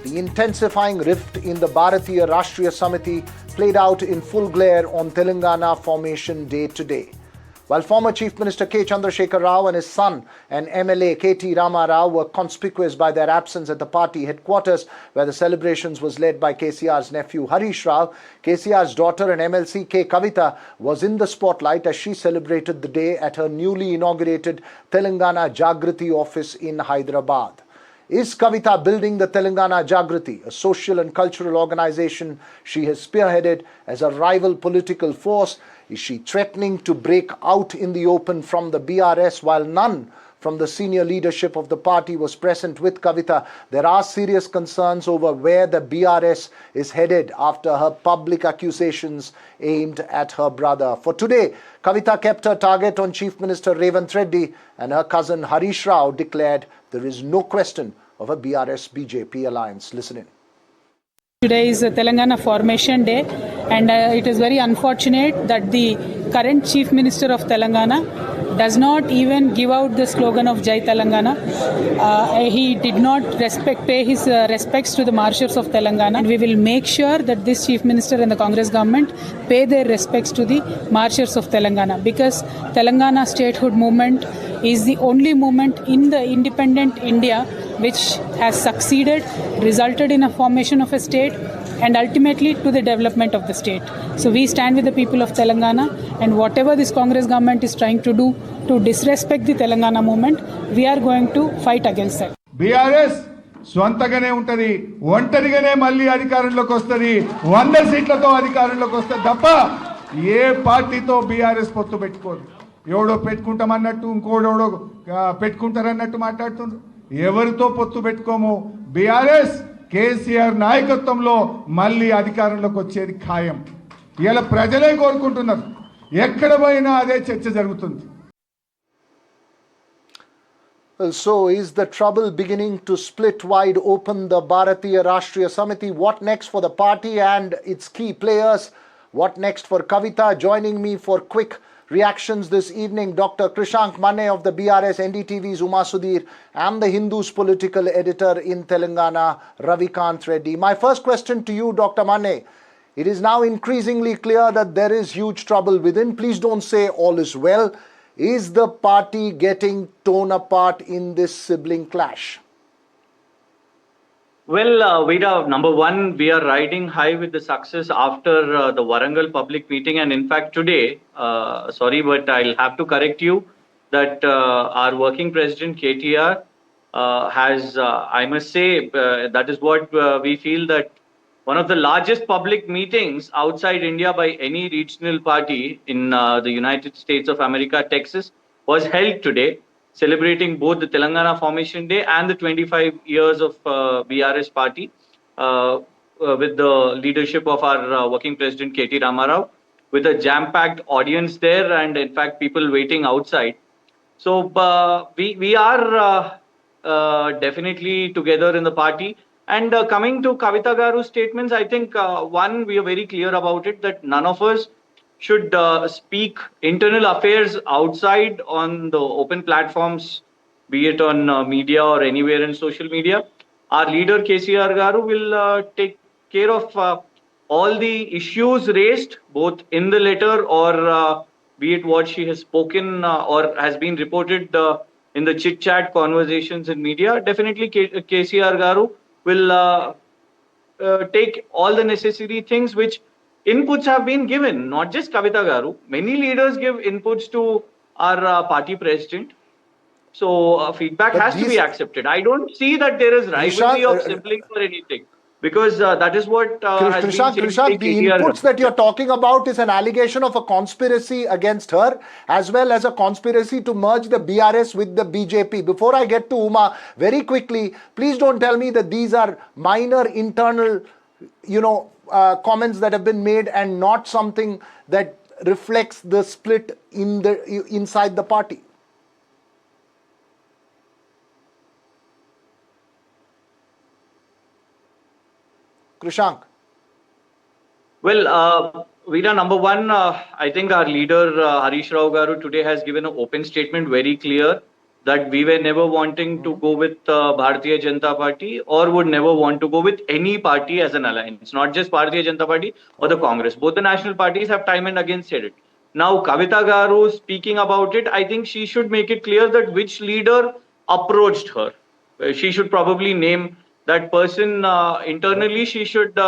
The intensifying rift in the Bharatiya Rashtriya Samiti played out in full glare on Telangana formation day today. While former Chief Minister K Rao and his son and MLA KT Rama Rao were conspicuous by their absence at the party headquarters, where the celebrations was led by KCR's nephew Harish Rao, KCR's daughter and MLC K Kavitha was in the spotlight as she celebrated the day at her newly inaugurated Telangana Jagruthi office in Hyderabad. Is Kavitha building the Telangana Jagruthi, a social and cultural organization she has spearheaded as a rival political force? Is she threatening to break out in the open from the BRS while none from the senior leadership of the party was present with Kavitha? There are serious concerns over where the BRS is headed after her public accusations aimed at her brother. For today, Kavitha kept her target on Chief Minister Revanth Reddy, and her cousin Harish Rao declared there is no question of a BRS-BJP alliance. Listen in. Today is a Telangana Formation Day, and it is very unfortunate that the current Chief Minister of Telangana does not even give out the slogan of Jai Telangana. He did not pay his respects to the martyrs of Telangana, and we will make sure that this Chief Minister and the Congress government pay their respects to the martyrs of Telangana, because Telangana statehood movement is the only movement in the independent India which has succeeded, resulted in a formation of a state, and ultimately to the development of the state. So we stand with the people of Telangana, and whatever this Congress government is trying to do to disrespect the Telangana movement, we are going to fight against that. BRS స్వంతగానే ఉంటది, ఒంటరిగానే మళ్ళీ అధికారంలోకి వస్తది, 100 సీట్లతో అధికారంలోకి వస్తది తప్ప ఏ పార్టీతో బీఆర్ఎస్ పొత్తు పెట్టుకోదు. ఎవడో పెట్టుకుంటామన్నట్టు ఇంకోడెవడో పెట్టుకుంటారన్నట్టు మాట్లాడుతున్నారు. ఎవరితో పొత్తు పెట్టుకోము. బీఆర్ఎస్ కేసీఆర్ నాయకత్వంలో మళ్ళీ అధికారంలోకి వచ్చేది ఖాయం. ఇలా ప్రజలే కోరుకుంటున్నారు. ఎక్కడ పోయినా అదే చర్చ జరుగుతుంది. Well, so is the trouble beginning to split wide open the Bharatiya Rashtriya Samiti? What next for the party and its key players? What next for Kavitha? Joining me for quick reactions this evening, Dr. Krishank Manne of the BRS, NDTV's Uma Sudhir, and the Hindu's political editor in Telangana, Ravikant Reddy. My first question to you, Dr. Manne. It is now increasingly clear that there is huge trouble within. Please don't say all is well. Is the party getting torn apart in this sibling clash? Well, Vida, number one, we are riding high with the success after the Warangal public meeting. And in fact, today, sorry, but I'll have to correct you that our working president, KTR, has, I must say, that is what we feel, that one of the largest public meetings outside India by any regional party in the United States of America, Texas, was held today, celebrating both the Telangana Formation Day and the 25 years of BRS party with the leadership of our working president KT Rama Rao, with a jam-packed audience there and in fact people waiting outside. So we are definitely together in the party. And coming to Kavitha Garu's statements, I think one, we are very clear about it, that none of us should speak internal affairs outside on the open platforms, be it on media or anywhere in social media. Our leader KCR Garu will take care of all the issues raised, both in the letter or be it what she has spoken or has been reported in the chit-chat conversations in media. Definitely KCR Garu will take all the necessary things which inputs have been given, not just Kavitha Garu. Many leaders give inputs to our party president. So feedback has to be accepted. I don't see that there is rivalry of siblings or anything, because that is what has been said. Krishank, the inputs that you're talking about is an allegation of a conspiracy against her, as well as a conspiracy to merge the BRS with the BJP. Before I get to Uma, very quickly, please don't tell me that these are minor internal, comments that have been made and not something that reflects the split inside the party. Krishank. Well, Veera, number one, I think our leader Harish Rao Garu today has given an open statement, very clear, that we were never wanting to go with Bharatiya Janata Party or would never want to go with any party as an alliance, not just Bharatiya Janata Party or the Congress. Both the national parties have time and again said it. Now, Kavitha Garu speaking about it, I think she should make it clear that which leader approached her. She should probably name that person internally. She should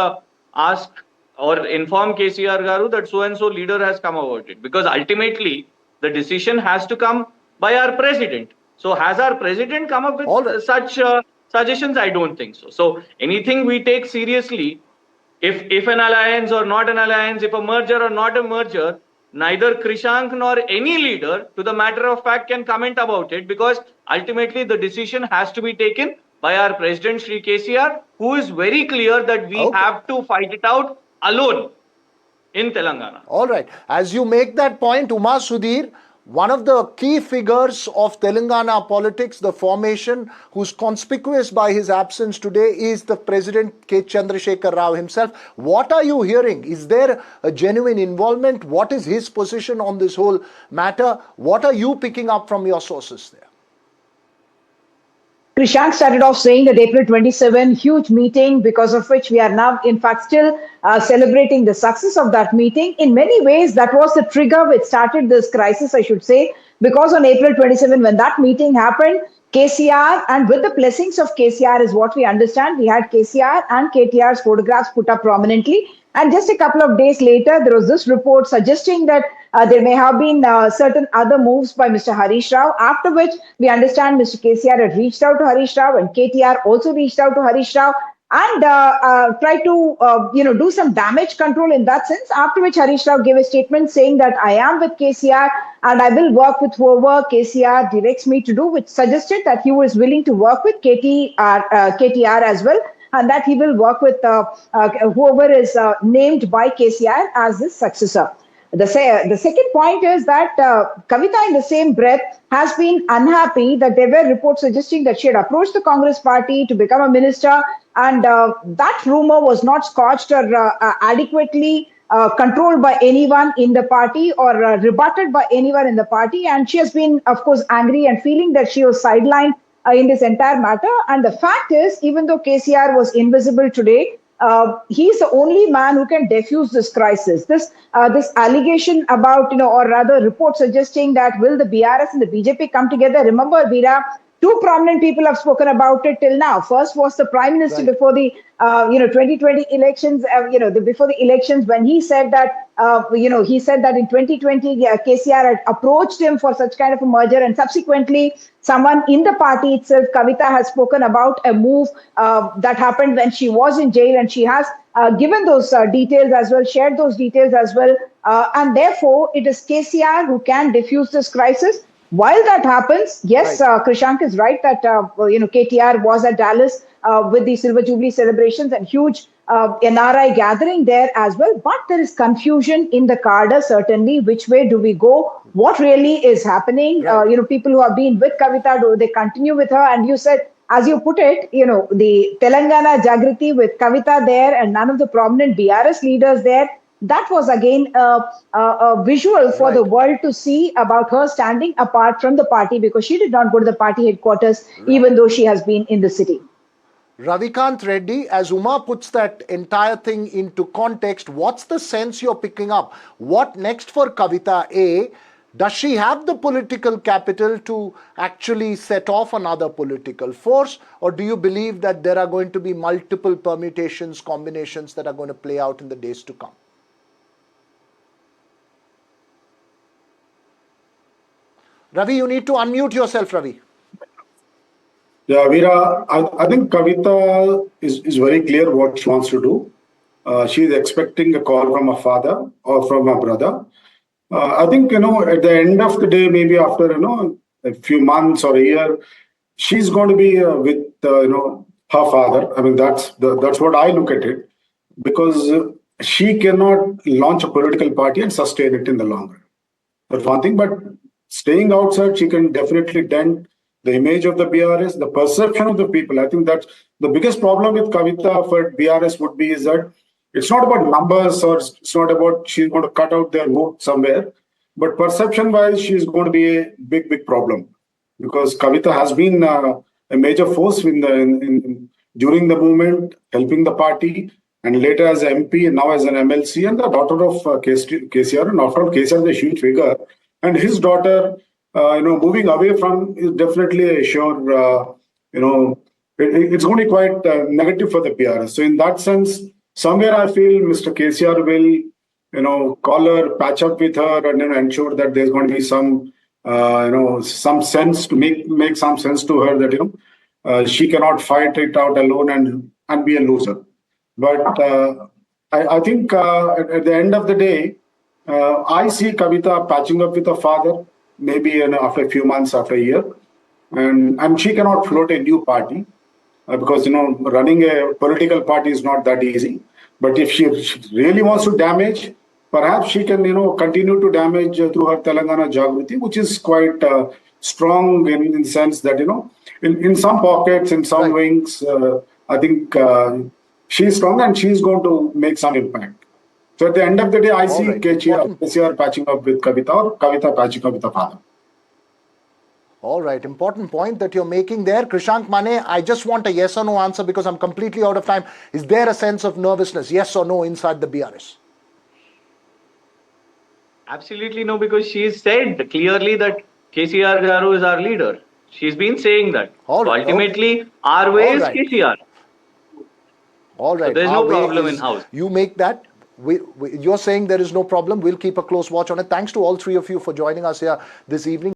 ask or inform KCR Garu that so and so leader has come about it, because ultimately the decision has to come by our president. So has our president come up with such suggestions? I don't think so. So anything we take seriously, if an alliance or not an alliance, if a merger or not a merger, neither Krishank nor any leader, to the matter of fact, can comment about it, because ultimately the decision has to be taken by our president, Shri KCR, who is very clear that we have to fight it out alone in Telangana. All right. As you make that point, Uma Sudhir, one of the key figures of Telangana politics, the formation, who's conspicuous by his absence today, is the President K Chandrasekhar Rao himself. What are you hearing? Is there a genuine involvement? What is his position on this whole matter? What are you picking up from your sources there? Krishank started off saying that April 27, huge meeting, because of which we are now, in fact, still celebrating the success of that meeting. In many ways, that was the trigger which started this crisis, I should say, because on April 27, when that meeting happened, KCR, and with the blessings of KCR is what we understand, we had KCR and KTR's photographs put up prominently. And just a couple of days later, there was this report suggesting that there may have been certain other moves by Mr. Harish Rao, after which we understand Mr. KCR had reached out to Harish Rao and KTR also reached out to Harish Rao and tried to do some damage control in that sense, after which Harish Rao gave a statement saying that I am with KCR and I will work with whoever KCR directs me to do, which suggested that he was willing to work with KTR as well, and that he will work with whoever is named by KCR as his successor. The second point is that Kavitha, in the same breath, has been unhappy that there were reports suggesting that she had approached the Congress party to become a minister, and that rumor was not squashed or adequately controlled by anyone in the party or rebutted by anyone in the party. And she has been, of course, angry and feeling that she was sidelined in this entire matter. And the fact is, even though KCR was invisible today, he's the only man who can defuse this crisis. This allegation about, or rather report suggesting that will the BRS and the BJP come together? Remember, Veera, two prominent people have spoken about it till now. First was the Prime Minister before the 2020 elections. Before the elections, when he said that he said that in 2020 KCR had approached him for such kind of a merger, and subsequently someone in the party itself, Kavitha, has spoken about a move that happened when she was in jail, and she has given those details as well, shared those details as well, and therefore it is KCR who can diffuse this crisis. While that happens, yes, Krishank is right that KTR was at Dallas with the Silver Jubilee celebrations and huge NRI gathering there as well. But there is confusion in the cadre, certainly. Which way do we go? What really is happening? People who have been with Kavitha, do they continue with her? And you said, as you put it, the Telangana Jagruthi with Kavitha there and none of the prominent BRS leaders there. That was again a visual for the world to see about her standing apart from the party, because she did not go to the party headquarters, even though she has been in the city. Ravikant Reddy, as Uma puts that entire thing into context, what's the sense you're picking up? What next for Kavitha? A, does she have the political capital to actually set off another political force? Or do you believe that there are going to be multiple permutations, combinations that are going to play out in the days to come? Ravi, you need to unmute yourself, Ravi. Yeah, Veera, I think Kavitha is very clear what she wants to do. She is expecting a call from her father or from her brother. I think, at the end of the day, maybe after, a few months or a year, she's going to be with, her father. I mean, that's what I look at it, because she cannot launch a political party and sustain it in the long run. That's one thing, but staying outside, she can definitely dent the image of the BRS, the perception of the people. I think that's the biggest problem with Kavitha for BRS would be is that it's not about numbers, or it's not about she's going to cut out their vote somewhere, but perception-wise, she's going to be a big problem. because Kavita has been a major force during the movement, helping the party, and later as an MP and now as an MLC, and the daughter of KCR. And after all, KCR is a huge figure, and his daughter, moving away from is definitely a sure, it's only quite negative for the BRS. So in that sense, somewhere I feel Mr. KCR will, call her, patch up with her, and ensure that there's going to be some, some sense to make some sense to her that she cannot fight it out alone and be a loser. But I think at the end of the day, I see Kavita patching up with her father, maybe after a few months, after a year, and she cannot float a new party. Because running a political party is not that easy. But if she really wants to damage, perhaps she can continue to damage through her Telangana Jagruthi, which is quite strong in the sense that in some pockets, in some wings, I think she's strong and she's going to make some impact. So at the end of the day, I see KCR patching up with Kavita or Kavita patching up with her father. All right, important point that you're making there. Krishank Mane, I just want a yes or no answer because I'm completely out of time. Is there a sense of nervousness, yes or no, inside the BRS? Absolutely no, because she's said clearly that KCR Garu is our leader. She's been saying that. All right, so ultimately, our way is KCR. All right. So there's no problem in house. You make that. You're saying there is no problem. We'll keep a close watch on it. Thanks to all three of you for joining us here this evening.